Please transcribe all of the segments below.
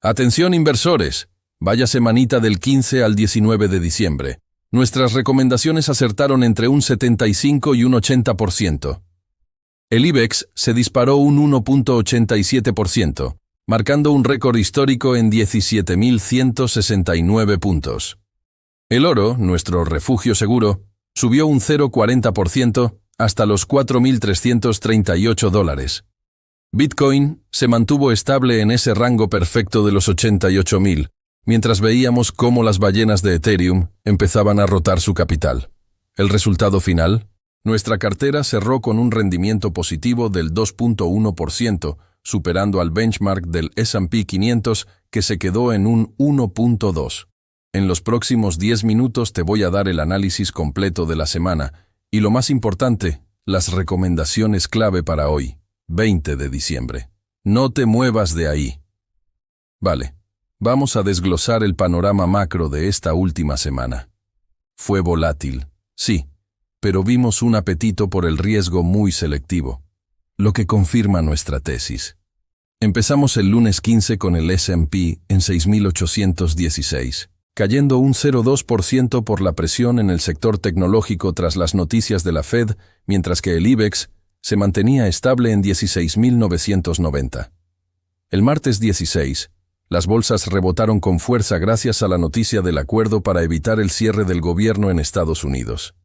Atención inversores, vaya semanita del 15 al 19 de diciembre. Nuestras recomendaciones acertaron entre un 75 y un 80%. El IBEX se disparó un 1.87%, marcando un récord histórico en 17.169 puntos. El oro, nuestro refugio seguro, subió un 0,40% hasta los $4.338. Bitcoin se mantuvo estable en ese rango perfecto de los 88.000, mientras veíamos cómo las ballenas de Ethereum empezaban a rotar su capital. El resultado final, nuestra cartera cerró con un rendimiento positivo del 2.1%, superando al benchmark del S&P 500 que se quedó en un 1.2%. En los próximos 10 minutos te voy a dar el análisis completo de la semana y, lo más importante, las recomendaciones clave para hoy, 20 de diciembre. No te muevas de ahí. Vale, vamos a desglosar el panorama macro de esta última semana. Fue volátil, sí, pero vimos un apetito por el riesgo muy selectivo, lo que confirma nuestra tesis. Empezamos el lunes 15 con el S&P en 6.816, cayendo un 0,2% por la presión en el sector tecnológico tras las noticias de la Fed, mientras que el IBEX se mantenía estable en 16.990. El martes 16, las bolsas rebotaron con fuerza gracias a la noticia del acuerdo para evitar el cierre del gobierno en Estados Unidos.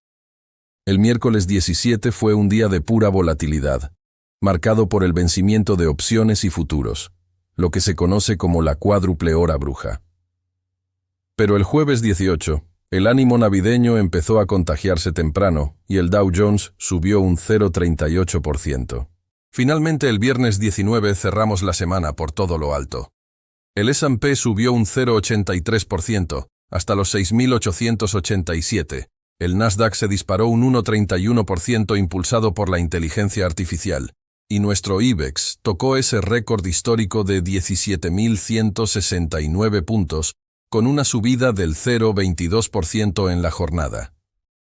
El miércoles 17 fue un día de pura volatilidad, marcado por el vencimiento de opciones y futuros, lo que se conoce como la cuádruple hora bruja. Pero el jueves 18, el ánimo navideño empezó a contagiarse temprano y el Dow Jones subió un 0,38%. Finalmente, el viernes 19 cerramos la semana por todo lo alto. El S&P subió un 0,83% hasta los 6.887. El Nasdaq se disparó un 1,31% impulsado por la inteligencia artificial. Y nuestro IBEX tocó ese récord histórico de 17.169 puntos, con una subida del 0,22% en la jornada.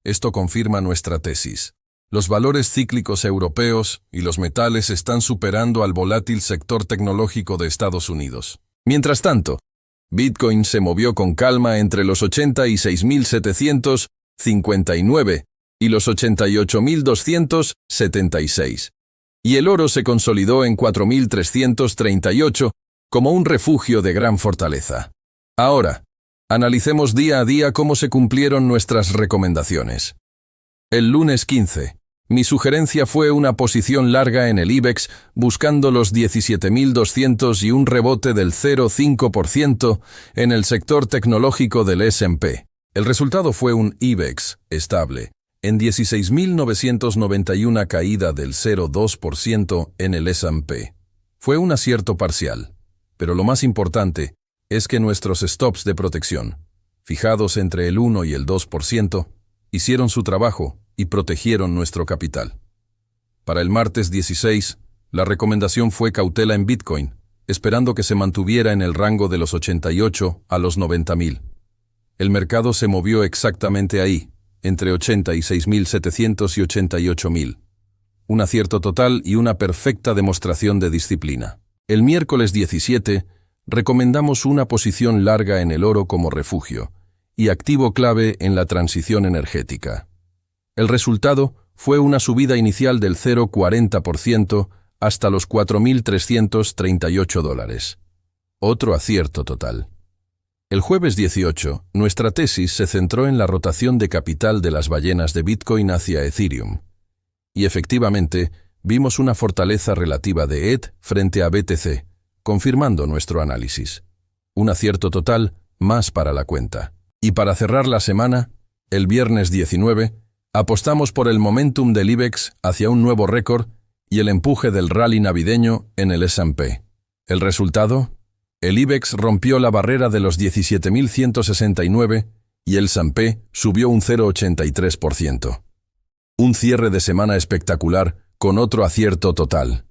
Esto confirma nuestra tesis. Los valores cíclicos europeos y los metales están superando al volátil sector tecnológico de Estados Unidos. Mientras tanto, Bitcoin se movió con calma entre los 86.759 y los 88.276. Y el oro se consolidó en 4.338 como un refugio de gran fortaleza. Ahora, analicemos día a día cómo se cumplieron nuestras recomendaciones. El lunes 15, mi sugerencia fue una posición larga en el IBEX buscando los 17.200 y un rebote del 0,5% en el sector tecnológico del S&P. El resultado fue un IBEX estable en 16.991, caída del 0,2% en el S&P. Fue un acierto parcial, pero lo más importante es que nuestros stops de protección, fijados entre el 1 y el 2%, hicieron su trabajo y protegieron nuestro capital. Para el martes 16, la recomendación fue cautela en Bitcoin, esperando que se mantuviera en el rango de los 88 a los 90.000. El mercado se movió exactamente ahí, entre 86.700 y 88.000. Un acierto total y una perfecta demostración de disciplina. El miércoles 17, recomendamos una posición larga en el oro como refugio y activo clave en la transición energética. El resultado fue una subida inicial del 0,40% hasta los $4.338. Otro acierto total. El jueves 18, nuestra tesis se centró en la rotación de capital de las ballenas de Bitcoin hacia Ethereum. Y efectivamente, vimos una fortaleza relativa de ETH frente a BTC, confirmando nuestro análisis. Un acierto total, más para la cuenta. Y para cerrar la semana, el viernes 19, apostamos por el momentum del IBEX hacia un nuevo récord y el empuje del rally navideño en el S&P. ¿El resultado? El IBEX rompió la barrera de los 17.169 y el S&P subió un 0,83%. Un cierre de semana espectacular con otro acierto total.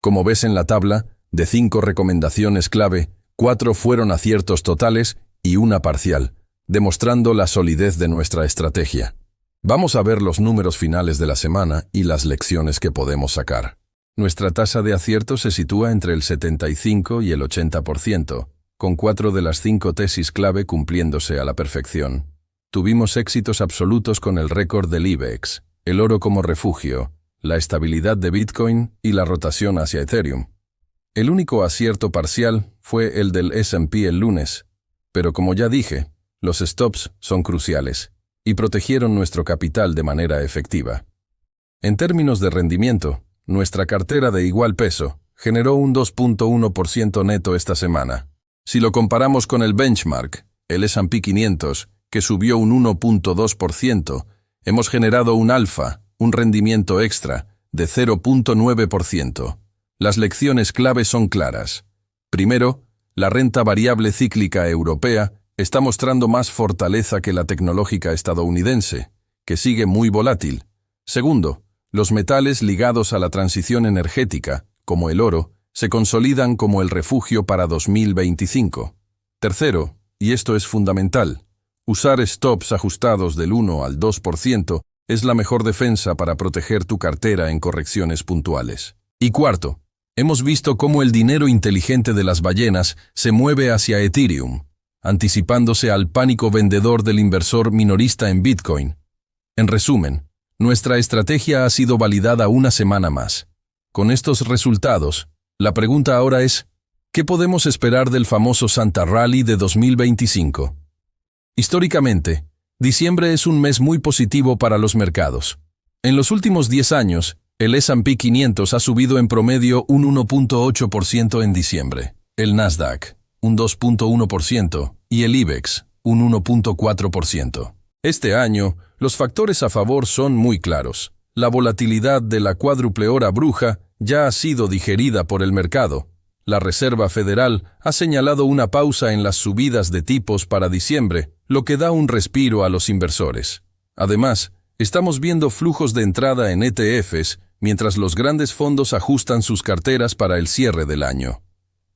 Como ves en la tabla, de 5 recomendaciones clave, 4 fueron aciertos totales y una parcial, demostrando la solidez de nuestra estrategia. Vamos a ver los números finales de la semana y las lecciones que podemos sacar. Nuestra tasa de acierto se sitúa entre el 75 y el 80%, con 4 de las 5 tesis clave cumpliéndose a la perfección. Tuvimos éxitos absolutos con el récord del IBEX, el oro como refugio, la estabilidad de Bitcoin y la rotación hacia Ethereum. El único acierto parcial fue el del S&P el lunes, pero como ya dije, los stops son cruciales y protegieron nuestro capital de manera efectiva. En términos de rendimiento, nuestra cartera de igual peso generó un 2.1% neto esta semana. Si lo comparamos con el benchmark, el S&P 500, que subió un 1.2%, hemos generado un alfa, un rendimiento extra, de 0.9%. Las lecciones clave son claras. Primero, la renta variable cíclica europea está mostrando más fortaleza que la tecnológica estadounidense, que sigue muy volátil. Segundo, los metales ligados a la transición energética, como el oro, se consolidan como el refugio para 2025. Tercero, y esto es fundamental, usar stops ajustados del 1 al 2% es la mejor defensa para proteger tu cartera en correcciones puntuales. Y cuarto, hemos visto cómo el dinero inteligente de las ballenas se mueve hacia Ethereum, anticipándose al pánico vendedor del inversor minorista en Bitcoin. En resumen, nuestra estrategia ha sido validada una semana más. Con estos resultados, la pregunta ahora es, ¿qué podemos esperar del famoso Santa Rally de 2025? Históricamente, diciembre es un mes muy positivo para los mercados. En los últimos 10 años, el S&P 500 ha subido en promedio un 1.8% en diciembre, el Nasdaq, un 2.1% y el IBEX, un 1.4%. Este año, los factores a favor son muy claros. La volatilidad de la cuádruple hora bruja ya ha sido digerida por el mercado. La Reserva Federal ha señalado una pausa en las subidas de tipos para diciembre, lo que da un respiro a los inversores. Además, estamos viendo flujos de entrada en ETFs mientras los grandes fondos ajustan sus carteras para el cierre del año.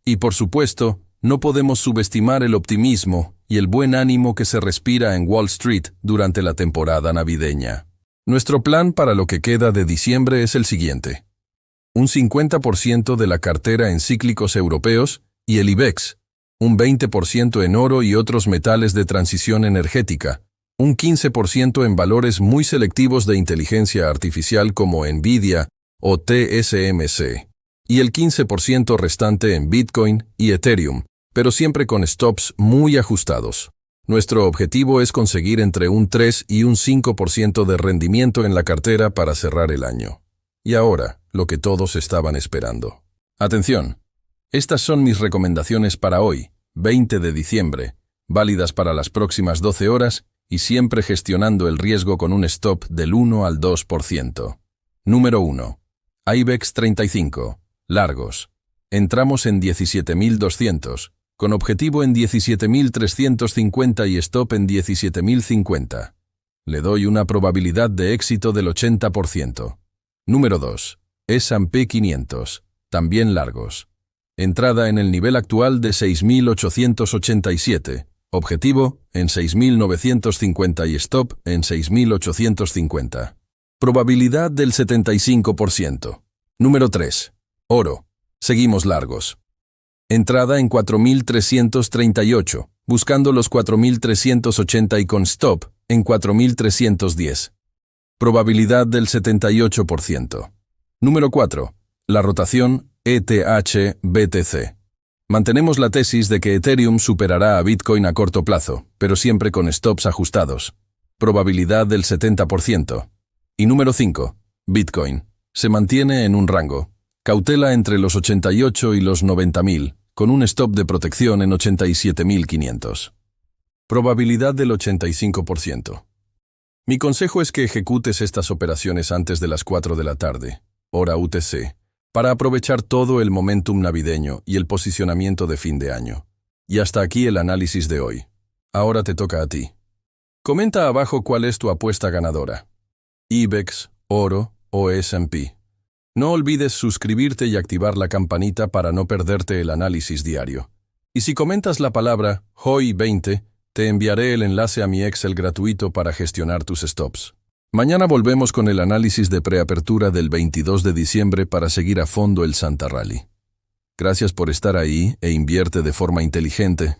Y por supuesto, no podemos subestimar el optimismo y el buen ánimo que se respira en Wall Street durante la temporada navideña. Nuestro plan para lo que queda de diciembre es el siguiente. Un 50% de la cartera en cíclicos europeos y el IBEX, un 20% en oro y otros metales de transición energética, un 15% en valores muy selectivos de inteligencia artificial como Nvidia o TSMC, y el 15% restante en Bitcoin y Ethereum, pero siempre con stops muy ajustados. Nuestro objetivo es conseguir entre un 3 y un 5% de rendimiento en la cartera para cerrar el año. Y ahora, lo que todos estaban esperando. Atención, estas son mis recomendaciones para hoy, 20 de diciembre, válidas para las próximas 12 horas y siempre gestionando el riesgo con un stop del 1 al 2%. Número 1. IBEX 35. Largos. Entramos en 17.200, con objetivo en 17.350 y stop en 17.050. Le doy una probabilidad de éxito del 80%. Número 2. S&P 500, también largos. Entrada en el nivel actual de 6.887, objetivo en 6.950 y stop en 6.850. Probabilidad del 75%. Número 3. Oro. Seguimos largos. Entrada en 4.338, buscando los 4.380 y con stop en 4.310. Probabilidad del 78%. Número 4. La rotación ETH-BTC. Mantenemos la tesis de que Ethereum superará a Bitcoin a corto plazo, pero siempre con stops ajustados. Probabilidad del 70%. Y número 5. Bitcoin. Se mantiene en un rango. Cautela entre los 88 y los 90.000, con un stop de protección en 87.500. Probabilidad del 85%. Mi consejo es que ejecutes estas operaciones antes de las 4 de la tarde, hora UTC, para aprovechar todo el momentum navideño y el posicionamiento de fin de año. Y hasta aquí el análisis de hoy. Ahora te toca a ti. Comenta abajo cuál es tu apuesta ganadora. IBEX, oro o S&P. No olvides suscribirte y activar la campanita para no perderte el análisis diario. Y si comentas la palabra HOY20, te enviaré el enlace a mi Excel gratuito para gestionar tus stops. Mañana volvemos con el análisis de preapertura del 22 de diciembre para seguir a fondo el Santa Rally. Gracias por estar ahí e invierte de forma inteligente.